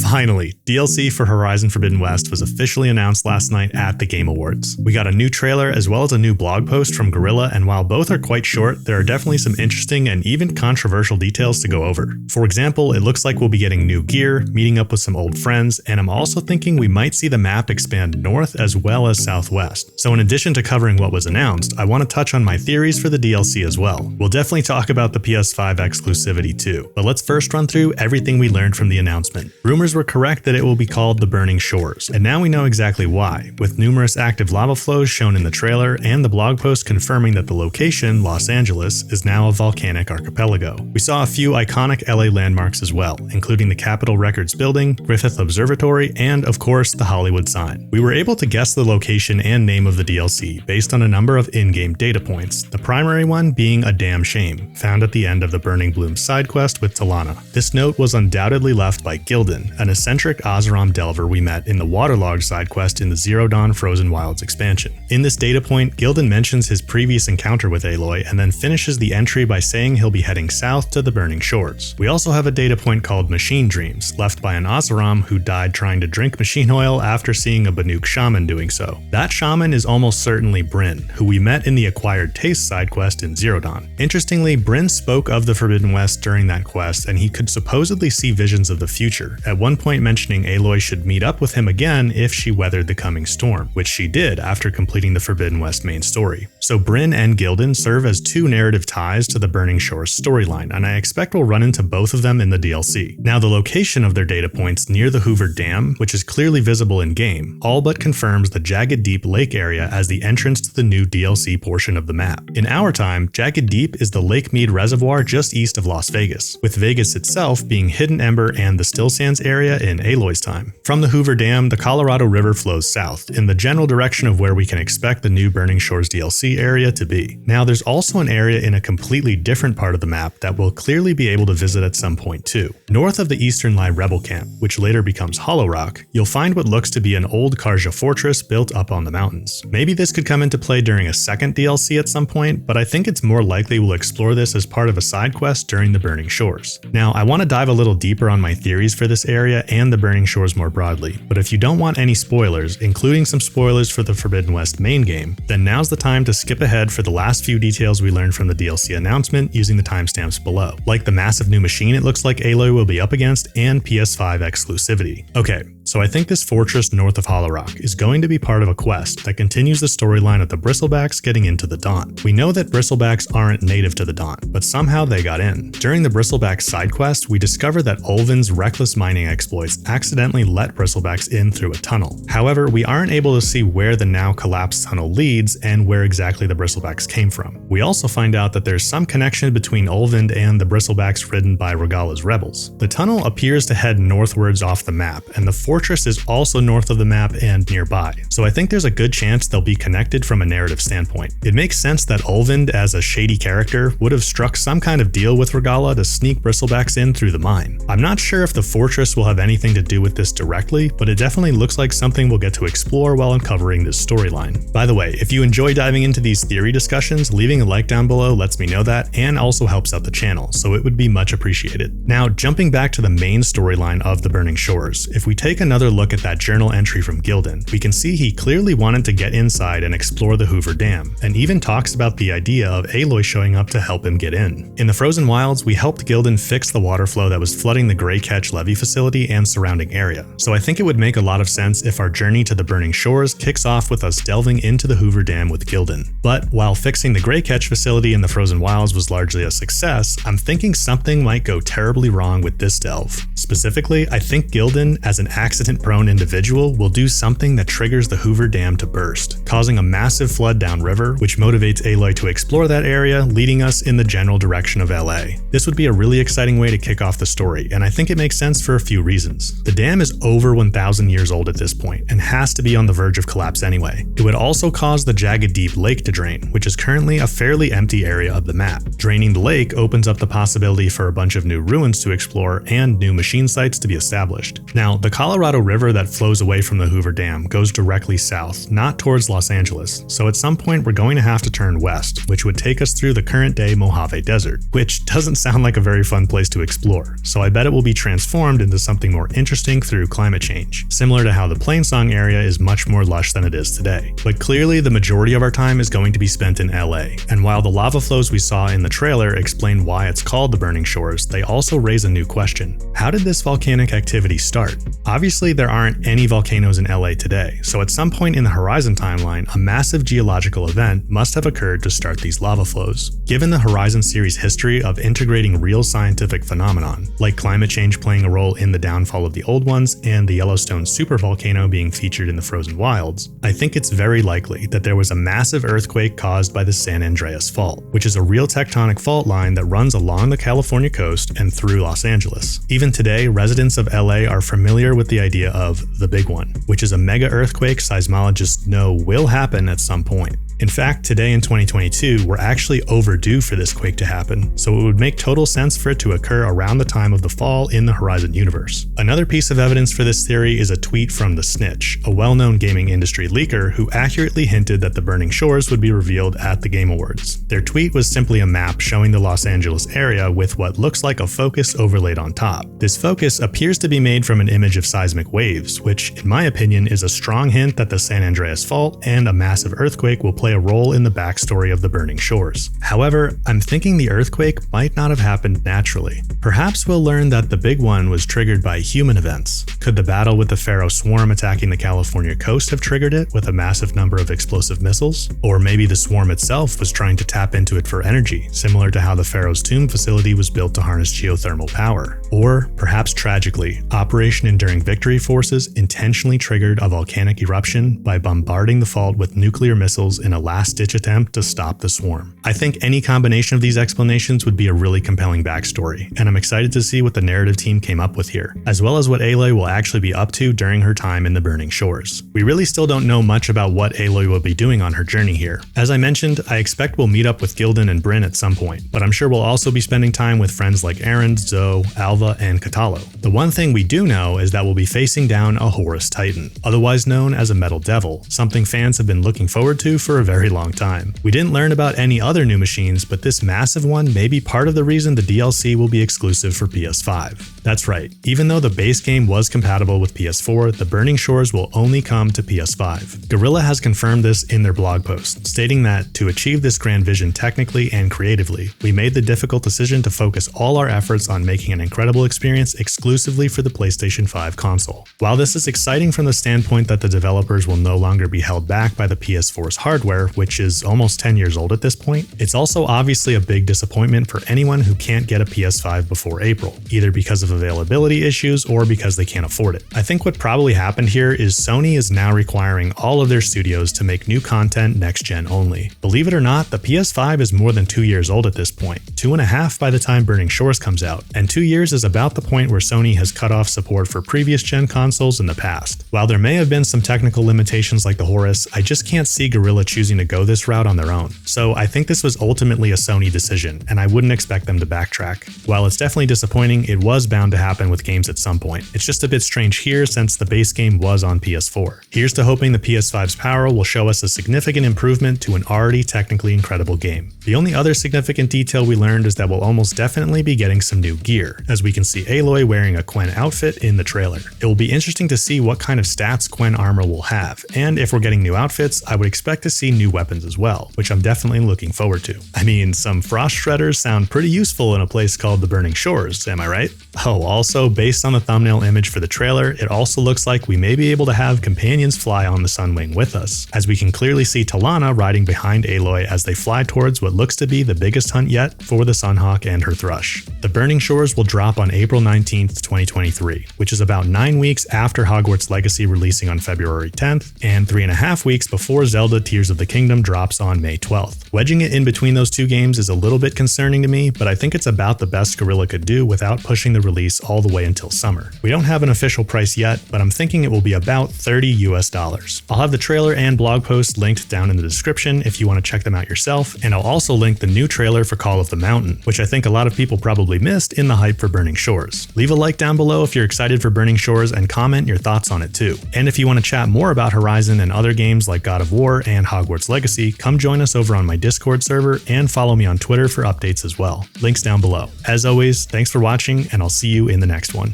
Finally, DLC for Horizon Forbidden West was officially announced last night at the Game Awards. We got a new trailer as well as a new blog post from Guerrilla, and while both are quite short, there are definitely some interesting and even controversial details to go over. For example, it looks like we'll be getting new gear, meeting up with some old friends, and I'm also thinking we might see the map expand north as well as southwest. So in addition to covering what was announced, I want to touch on my theories for the DLC as well. We'll definitely talk about the PS5 exclusivity too, but let's first run through everything we learned from the announcement. Rumors were correct that it will be called the Burning Shores, and now we know exactly why, with numerous active lava flows shown in the trailer and the blog post confirming that the location, Los Angeles, is now a volcanic archipelago. We saw a few iconic LA landmarks as well, including the Capitol Records building, Griffith Observatory, and of course the Hollywood sign. We were able to guess the location and name of the DLC based on a number of in-game data points, the primary one being a damn shame, found at the end of the Burning Bloom side quest with Talanah. This note was undoubtedly left by Gildun, an eccentric Oseram delver we met in the Waterlog side quest in the Zero Dawn Frozen Wilds expansion. In this data point, Gildun mentions his previous encounter with Aloy and then finishes the entry by saying he'll be heading south to the Burning Shores. We also have a data point called Machine Dreams, left by an Oseram who died trying to drink machine oil after seeing a Banuk shaman doing so. That shaman is almost certainly Brin, who we met in the Acquired Taste side quest in Zero Dawn. Interestingly, Brin spoke of the Forbidden West during that quest, and he could supposedly see visions of the future, at one point mentioning Aloy should meet up with him again if she weathered the coming storm, which she did after completing the Forbidden West main story. So Brin and Gildun serve as two narrative ties to the Burning Shores storyline, and I expect we'll run into both of them in the DLC. Now, the location of their data points near the Hoover Dam, which is clearly visible in-game, all but confirms the Jagged Deep Lake area as the entrance to the new DLC portion of the map. In our time, Jagged Deep is the Lake Mead Reservoir just east of Las Vegas, with Vegas itself being Hidden Ember and the Still Sands area in Aloy's time. From the Hoover Dam, the Colorado River flows south, in the general direction of where we can expect the new Burning Shores DLC area to be. Now, there's also an area in a completely different part of the map that we'll clearly be able to visit at some point too. North of the eastern lie Rebel Camp, which later becomes Hollowrock, you'll find what looks to be an old Carja fortress built up on the mountains. Maybe this could come into play during a second DLC at some point, but I think it's more likely we'll explore this as part of a side quest during the Burning Shores. Now, I want to dive a little deeper on my theories for this area and the Burning Shores more broadly, but if you don't want any spoilers, including some spoilers for the Forbidden West main game, then now's the time to skip ahead for the last few details we learned from the DLC announcement using the timestamps below, like the massive new machine it looks like Aloy will be up against and PS5 exclusivity. Okay, so I think this fortress north of Hollowrock is going to be part of a quest that continues the storyline of the Bristlebacks getting into the Dawn. We know that Bristlebacks aren't native to the Dawn, but somehow they got in. During the Bristleback side quest, we discovered that Ulvin's reckless mining exploits accidentally let Bristlebacks in through a tunnel. However, we aren't able to see where the now collapsed tunnel leads and where exactly the Bristlebacks came from. We also find out that there's some connection between Ulvin and the Bristlebacks ridden by Regala's rebels. The tunnel appears to head northwards off the map, and the fortress is also north of the map and nearby, so I think there's a good chance they'll be connected from a narrative standpoint. It makes sense that Ulvin, as a shady character, would have struck some kind of deal with Regala to sneak Bristlebacks in through the mine. I'm not sure if the fortress will have anything to do with this directly, but it definitely looks like something we'll get to explore while uncovering this storyline. By the way, if you enjoy diving into these theory discussions, leaving a like down below lets me know that and also helps out the channel, so it would be much appreciated. Now, jumping back to the main storyline of the Burning Shores, if we take another look at that journal entry from Gildun, we can see he clearly wanted to get inside and explore the Hoover Dam, and even talks about the idea of Aloy showing up to help him get in. In the Frozen Wilds, we helped Gildun fix the water flow that was flooding the Grey Catch levee facility and surrounding area, so I think it would make a lot of sense if our journey to the Burning Shores kicks off with us delving into the Hoover Dam with Gildun. But while fixing the Grey Catch facility in the Frozen Wilds was largely a success, I'm thinking something might go terribly wrong with this delve. Specifically, I think Gildun, as an accident-prone individual, will do something that triggers the Hoover Dam to burst, causing a massive flood downriver, which motivates Aloy to explore that area, leading us in the general direction of LA. This would be a really exciting way to kick off the story, and I think it makes sense for a few reasons. The dam is over 1,000 years old at this point, and has to be on the verge of collapse anyway. It would also cause the Jagged Deep Lake to drain, which is currently a fairly empty area of the map. Draining the lake opens up the possibility for a bunch of new ruins to explore and new machine sites to be established. Now, the Colorado Colorado River that flows away from the Hoover Dam goes directly south, not towards Los Angeles, so at some point we're going to have to turn west, which would take us through the current-day Mojave Desert, which doesn't sound like a very fun place to explore, so I bet it will be transformed into something more interesting through climate change, similar to how the Plainsong area is much more lush than it is today. But clearly the majority of our time is going to be spent in LA, and while the lava flows we saw in the trailer explain why it's called the Burning Shores, they also raise a new question. How did this volcanic activity start? Obviously there aren't any volcanoes in LA today, so at some point in the Horizon timeline, a massive geological event must have occurred to start these lava flows. Given the Horizon series history of integrating real scientific phenomenon, like climate change playing a role in the downfall of the old ones and the Yellowstone supervolcano being featured in the frozen wilds, I think it's very likely that there was a massive earthquake caused by the San Andreas Fault, which is a real tectonic fault line that runs along the California coast and through Los Angeles. Even today, residents of LA are familiar with the idea of the Big One, which is a mega earthquake seismologists know will happen at some point. In fact, today in 2022, we're actually overdue for this quake to happen, so it would make total sense for it to occur around the time of the fall in the Horizon universe. Another piece of evidence for this theory is a tweet from the Snitch, a well-known gaming industry leaker who accurately hinted that the Burning Shores would be revealed at the Game Awards. Their tweet was simply a map showing the Los Angeles area with what looks like a focus overlaid on top. This focus appears to be made from an image of seismic waves, which, in my opinion, is a strong hint that the San Andreas Fault and a massive earthquake will play a role in the backstory of the Burning Shores. However, I'm thinking the earthquake might not have happened naturally. Perhaps we'll learn that the big one was triggered by human events. Could the battle with the Pharaoh swarm attacking the California coast have triggered it with a massive number of explosive missiles? Or maybe the swarm itself was trying to tap into it for energy, similar to how the Pharaoh's tomb facility was built to harness geothermal power. Or, perhaps tragically, Operation Enduring Victory forces intentionally triggered a volcanic eruption by bombarding the fault with nuclear missiles in a last-ditch attempt to stop the swarm. I think any combination of these explanations would be a really compelling backstory, and I'm excited to see what the narrative team came up with here, as well as what Aloy will actually be up to during her time in the Burning Shores. We really still don't know much about what Aloy will be doing on her journey here. As I mentioned, I expect we'll meet up with Gildun and Brin at some point, but I'm sure we'll also be spending time with friends like Aaron, Zoe, Alva, and Katalo. The one thing we do know is that we'll be facing down a Horus Titan, otherwise known as a Metal Devil, something fans have been looking forward to for a very long time. We didn't learn about any other new machines, but this massive one may be part of the reason the DLC will be exclusive for PS5. That's right, even though the base game was compatible with PS4, the Burning Shores will only come to PS5. Guerrilla has confirmed this in their blog post, stating that to achieve this grand vision technically and creatively, we made the difficult decision to focus all our efforts on making an incredible experience exclusively for the PlayStation 5 console. While this is exciting from the standpoint that the developers will no longer be held back by the PS4's hardware, which is almost 10 years old at this point, it's also obviously a big disappointment for anyone who can't get a PS5 before April, either because of availability issues or because they can't afford it. I think what probably happened here is Sony is now requiring all of their studios to make new content next gen only. Believe it or not, the PS5 is more than 2 years old at this point, 2.5 by the time Burning Shores comes out, and 2 years is about the point where Sony has cut off support for previous gen consoles in the past. While there may have been some technical limitations like the Horus, I just can't see Guerrilla choosing to go this route on their own. So I think this was ultimately a Sony decision, and I wouldn't expect them to backtrack. While it's definitely disappointing, it was bound to happen with games at some point. It's just a bit strange here since the base game was on PS4. Here's to hoping the PS5's power will show us a significant improvement to an already technically incredible game. The only other significant detail we learned is that we'll almost definitely be getting some new gear, as we can see Aloy wearing a Quen outfit in the trailer. It will be interesting to see what kind of stats Quen armor will have, and if we're getting new outfits, I would expect to see new weapons as well, which I'm definitely looking forward to. I mean, some frost shredders sound pretty useful in a place called the Burning Shores, am I right? Oh, also, based on the thumbnail image for the trailer, it also looks like we may be able to have companions fly on the Sunwing with us, as we can clearly see Talanah riding behind Aloy as they fly towards what looks to be the biggest hunt yet for the Sunhawk and her thrush. The Burning Shores will drop on April 19th, 2023, which is about 9 weeks after Hogwarts Legacy releasing on February 10th, and 3.5 weeks before Zelda Tears of the Kingdom drops on May 12th. Wedging it in between those two games is a little bit concerning to me, but I think it's about the best Guerrilla could do without pushing the release all the way until summer. We don't have an official price yet, but I'm thinking it will be about $30 US. I'll have the trailer and blog post linked down in the description if you want to check them out yourself, and I'll also link the new trailer for Call of the Mountain, which I think a lot of people probably missed in the hype for Burning Shores. Leave a like down below if you're excited for Burning Shores and comment your thoughts on it too. And if you want to chat more about Horizon and other games like God of War and Hogwarts Legacy, come join us over on my Discord server and follow me on Twitter for updates as well. Links down below. As always, thanks for watching, and I'll see you in the next one.